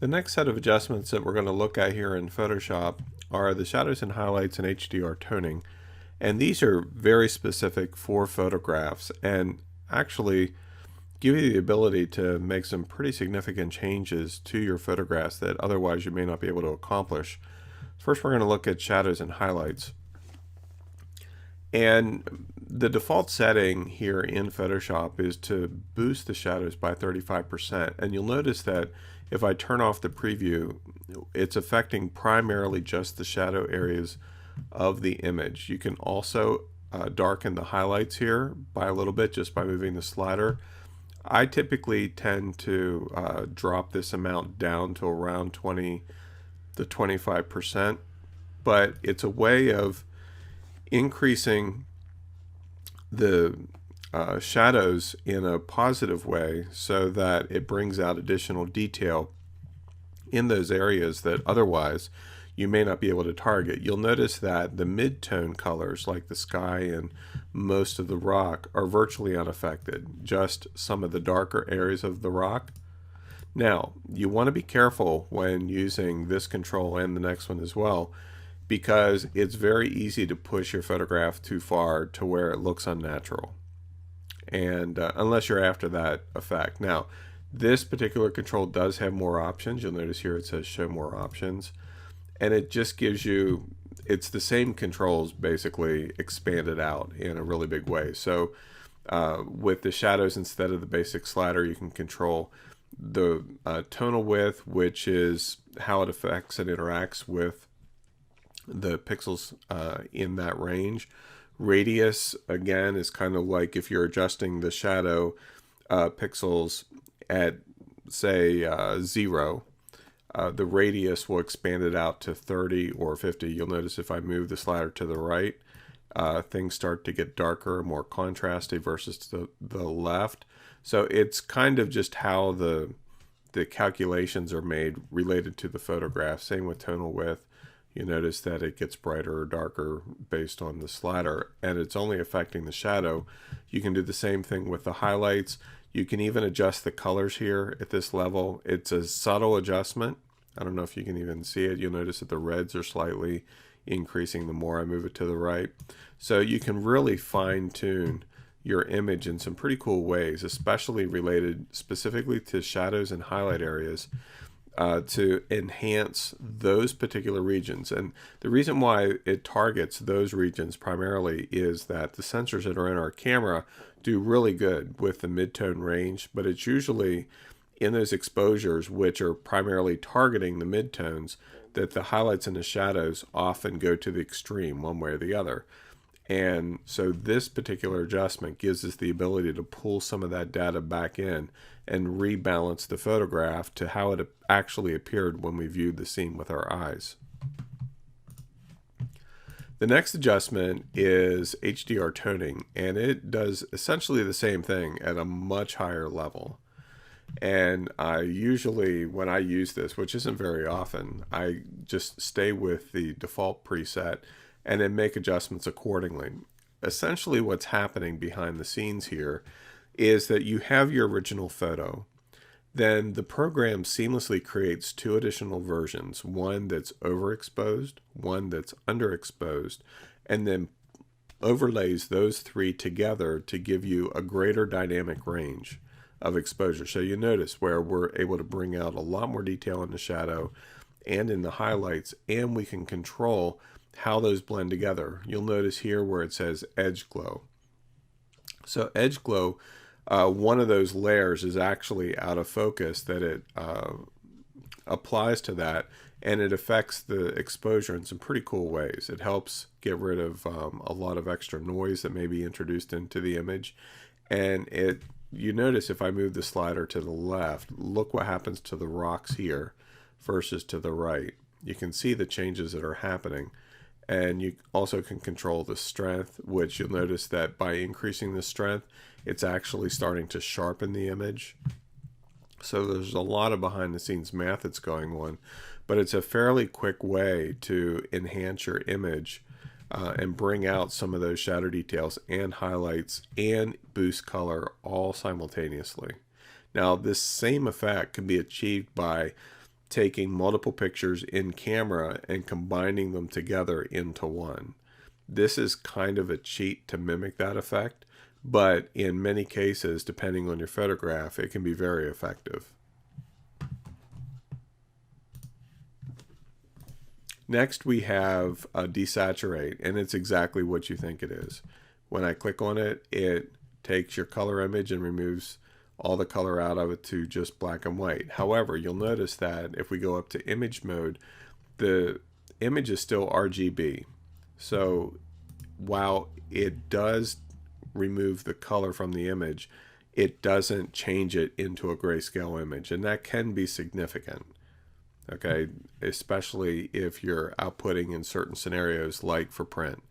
The next set of adjustments that we're going to look at here in Photoshop are the shadows and highlights and HDR toning. And these are very specific for photographs and actually give you the ability to make some pretty significant changes to your photographs that otherwise you may not be able to accomplish. First, we're going to look at shadows and highlights. And the default setting here in Photoshop is to boost the shadows by 35%. And you'll notice that if I turn off the preview, it's affecting primarily just the shadow areas of the image. You can also darken the highlights here by a little bit just by moving the slider. I typically tend to drop this amount down to around 20 to 25%, but it's a way of increasing the shadows in a positive way so that it brings out additional detail in those areas that otherwise you may not be able to target. You'll notice that the mid-tone colors like the sky and most of the rock are virtually unaffected, just some of the darker areas of the rock. Now, you want to be careful when using this control and the next one as well, because it's very easy to push your photograph too far to where it looks unnatural, and unless you're after that effect. Now, this particular control does have more options. You'll notice here it says show more options, and it just gives you, it's the same controls basically expanded out in a really big way. So with the shadows, instead of the basic slider, you can control the tonal width, which is how it affects and interacts with the pixels in that range. Radius, again, is kind of like if you're adjusting the shadow pixels at, say, 0, the radius will expand it out to 30 or 50. You'll notice if I move the slider to the right, things start to get darker, more contrasty versus to the left. So it's kind of just how the calculations are made related to the photograph. Same with tonal width. You notice that it gets brighter or darker based on the slider, and it's only affecting the shadow. You can do the same thing with the highlights. You can even adjust the colors here at this level. It's a subtle adjustment. I don't know if you can even see it. You'll notice that the reds are slightly increasing the more I move it to the right. So you can really fine-tune your image in some pretty cool ways, especially related specifically to shadows and highlight areas, to enhance those particular regions. And the reason why it targets those regions primarily is that the sensors that are in our camera do really good with the mid-tone range, but it's usually in those exposures, which are primarily targeting the midtones, that the highlights and the shadows often go to the extreme one way or the other. And so this particular adjustment gives us the ability to pull some of that data back in and rebalance the photograph to how it actually appeared when we viewed the scene with our eyes. The next adjustment is HDR toning, and it does essentially the same thing at a much higher level. And I usually, when I use this, which isn't very often, I just stay with the default preset and then make adjustments accordingly. Essentially what's happening behind the scenes here is that you have your original photo. Then the program seamlessly creates two additional versions, one that's overexposed, one that's underexposed, and then overlays those three together to give you a greater dynamic range of exposure. So you notice where we're able to bring out a lot more detail in the shadow and in the highlights, and we can control how those blend together. You'll notice here where it says edge glow. So edge glow, one of those layers is actually out of focus, that it applies to that, and it affects the exposure in some pretty cool ways. It helps get rid of a lot of extra noise that may be introduced into the image. And you notice if I move the slider to the left, look what happens to the rocks here versus to the right. You can see the changes that are happening. And you also can control the strength, which you'll notice that by increasing the strength, it's actually starting to sharpen the image. So there's a lot of behind the scenes math that's going on, but it's a fairly quick way to enhance your image and bring out some of those shadow details and highlights and boost color all simultaneously. Now, this same effect can be achieved by taking multiple pictures in camera and combining them together into one. This is kind of a cheat to mimic that effect, but in many cases, depending on your photograph, it can be very effective. Next, we have desaturate, and it's exactly what you think it is. When I click on it, it takes your color image and removes all the color out of it to just black and white. However, you'll notice that if we go up to image mode, the image is still RGB. So while it does remove the color from the image, it doesn't change it into a grayscale image, and that can be significant. Okay, especially if you're outputting in certain scenarios like for print.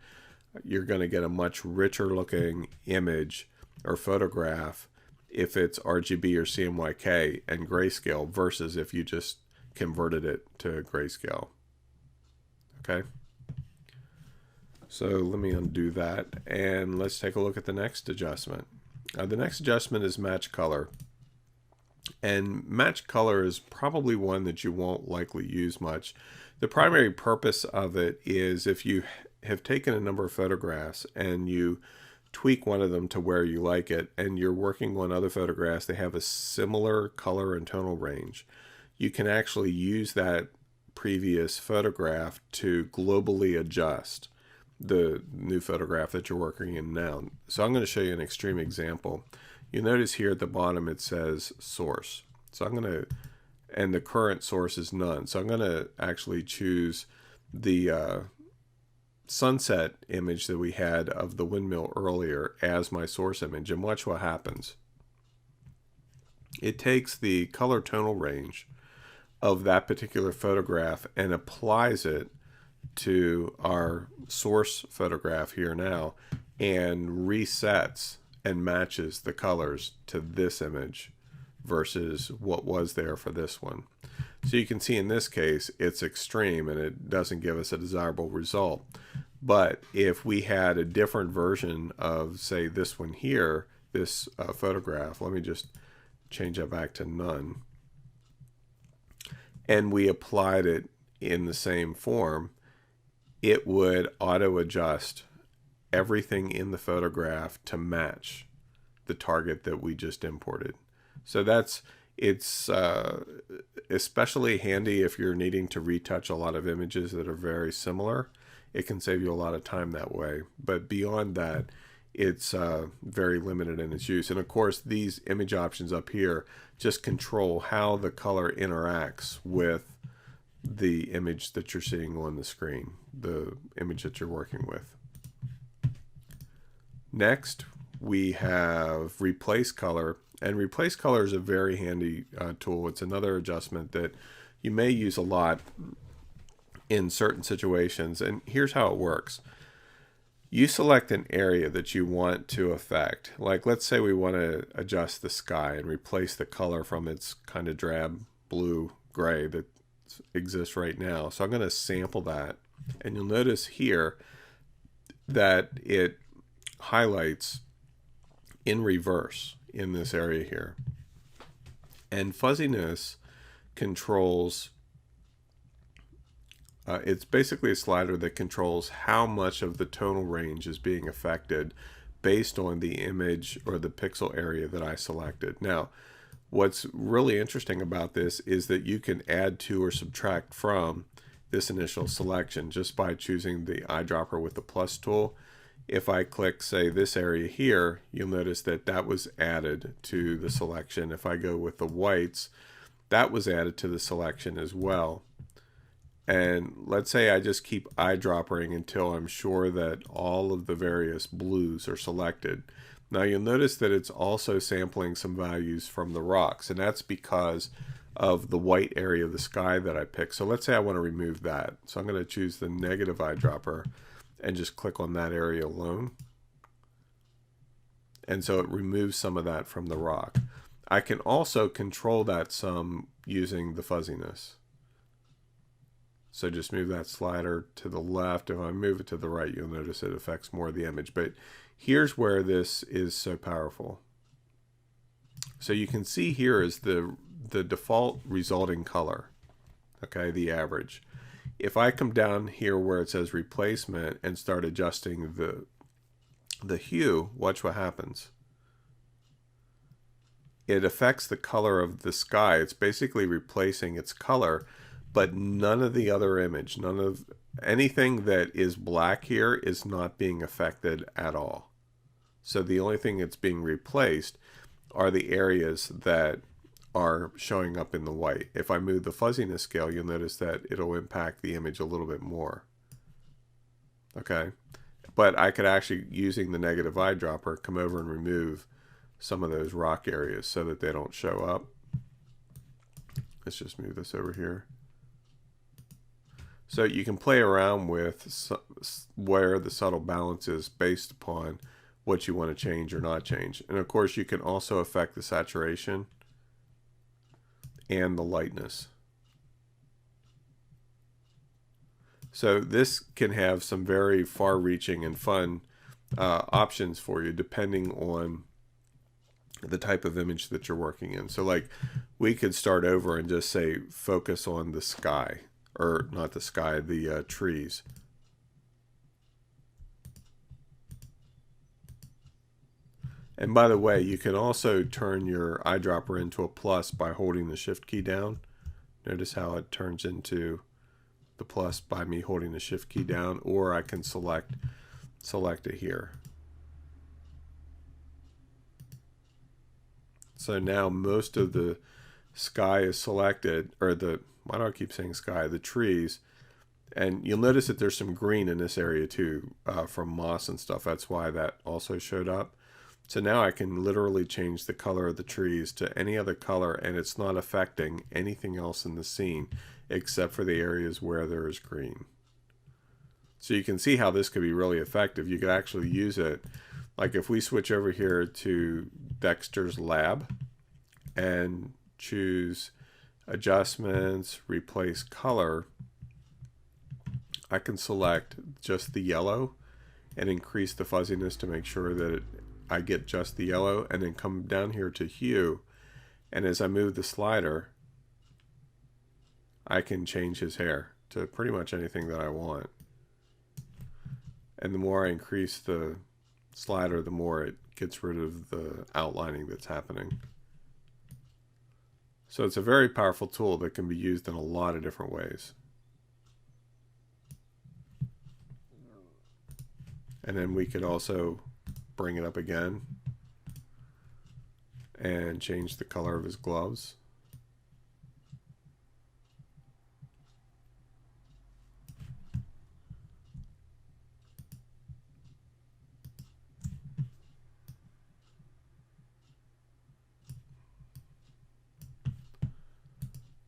You're going to get a much richer looking image or photograph if it's RGB or CMYK and grayscale versus if you just converted it to grayscale. Okay, so let me undo that and let's take a look at the next adjustment. The next adjustment is match color. And match color is probably one that you won't likely use much. The primary purpose of it is if you have taken a number of photographs and you tweak one of them to where you like it, and you're working on other photographs that have a similar color and tonal range, you can actually use that previous photograph to globally adjust the new photograph that you're working in now. So I'm going to show you an extreme example. You'll notice here at the bottom it says source. So I'm going to, and the current source is none. So I'm going to actually choose the sunset image that we had of the windmill earlier as my source image, and watch what happens. It takes the color tonal range of that particular photograph and applies it to our source photograph here now and resets and matches the colors to this image versus what was there for this one. So you can see in this case it's extreme and it doesn't give us a desirable result. But if we had a different version of, say, this one here, this photograph, let me just change that back to none, and we applied it in the same form, it would auto adjust everything in the photograph to match the target that we just imported. So it's especially handy if you're needing to retouch a lot of images that are very similar. It can save you a lot of time that way. But beyond that, it's very limited in its use. And of course, these image options up here just control how the color interacts with the image that you're seeing on the screen, the image that you're working with. Next, we have replace color, and replace color is a very handy tool. It's another adjustment that you may use a lot in certain situations, and here's how it works. You select an area that you want to affect. Like, let's say we want to adjust the sky and replace the color from its kind of drab blue gray that exists right now. So I'm going to sample that, and you'll notice here that it highlights in reverse in this area here. And fuzziness controls, it's basically a slider that controls how much of the tonal range is being affected based on the image or the pixel area that I selected. Now, what's really interesting about this is that you can add to or subtract from this initial selection just by choosing the eyedropper with the plus tool. If I click, say, this area here, you'll notice that that was added to the selection. If I go with the whites, that was added to the selection as well. And let's say I just keep eyedroppering until I'm sure that all of the various blues are selected. Now you'll notice that it's also sampling some values from the rocks, and that's because of the white area of the sky that I picked. So let's say I want to remove that. So I'm going to choose the negative eyedropper and just click on that area alone. And so it removes some of that from the rock. I can also control that some using the fuzziness. So just move that slider to the left. If I move it to the right, you'll notice it affects more of the image. But here's where this is so powerful. So you can see here is the default resulting color. okay, the average. If I come down here where it says replacement and start adjusting the hue, watch what happens. It affects the color of the sky. It's basically replacing its color, but none of the other image, none of anything that is black here is not being affected at all. So the only thing that's being replaced are the areas that are showing up in the white. If I move the fuzziness scale, you'll notice that it'll impact the image a little bit more. Okay, but I could actually, using the negative eyedropper, come over and remove some of those rock areas so that they don't show up. Let's just move this over here. So you can play around with where the subtle balance is based upon what you want to change or not change. And of course you can also affect the saturation and the lightness. So this can have some very far-reaching and fun options for you depending on the type of image that you're working in. So like we could start over and just say focus on the sky, or not the sky, the trees. And by the way, you can also turn your eyedropper into a plus by holding the shift key down. Notice how it turns into the plus by me holding the shift key down, or I can select it here. So now most of the sky is selected, or why do I keep saying sky? The trees. And you'll notice that there's some green in this area too, from moss and stuff. That's why that also showed up. So now I can literally change the color of the trees to any other color, and it's not affecting anything else in the scene except for the areas where there is green. So you can see how this could be really effective. You could actually use it, like if we switch over here to Dexter's Lab and choose adjustments, replace color, I can select just the yellow and increase the fuzziness to make sure that I get just the yellow, and then come down here to hue, and as I move the slider I can change his hair to pretty much anything that I want. And the more I increase the slider, the more it gets rid of the outlining that's happening. So it's a very powerful tool that can be used in a lot of different ways. And then we could also bring it up again and change the color of his gloves.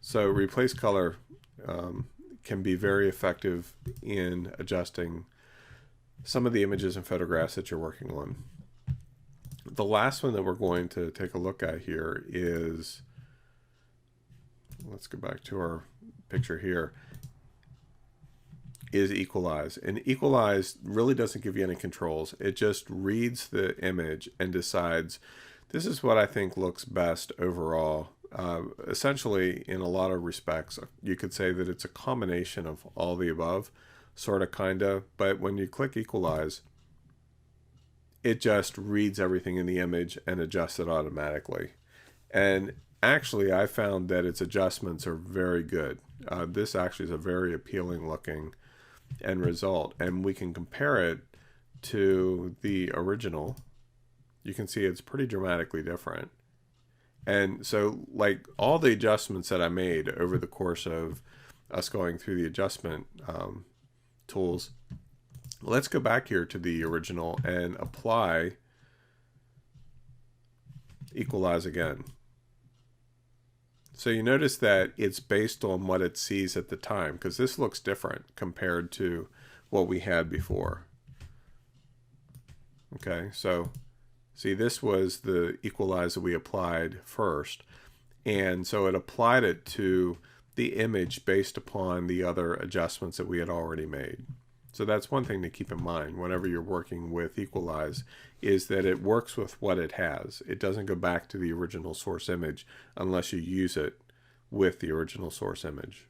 So replace color can be very effective in adjusting some of the images and photographs that you're working on. The last one that we're going to take a look at here is, let's go back to our picture here, is equalize. And equalize really doesn't give you any controls. It just reads the image and decides, this is what I think looks best overall. Essentially, in a lot of respects, you could say that it's a combination of all the above, sort of, kind of, but when you click equalize, it just reads everything in the image and adjusts it automatically. And actually, I found that its adjustments are very good. This actually is a very appealing looking end result, and we can compare it to the original. You can see it's pretty dramatically different. And so, like, all the adjustments that I made over the course of us going through the adjustment tools, let's go back here to the original and apply equalize again. So you notice that it's based on what it sees at the time, because this looks different compared to what we had before. Okay, so see, this was the equalize that we applied first, and so it applied it to the image based upon the other adjustments that we had already made. So that's one thing to keep in mind whenever you're working with equalize, is that it works with what it has. It doesn't go back to the original source image unless you use it with the original source image.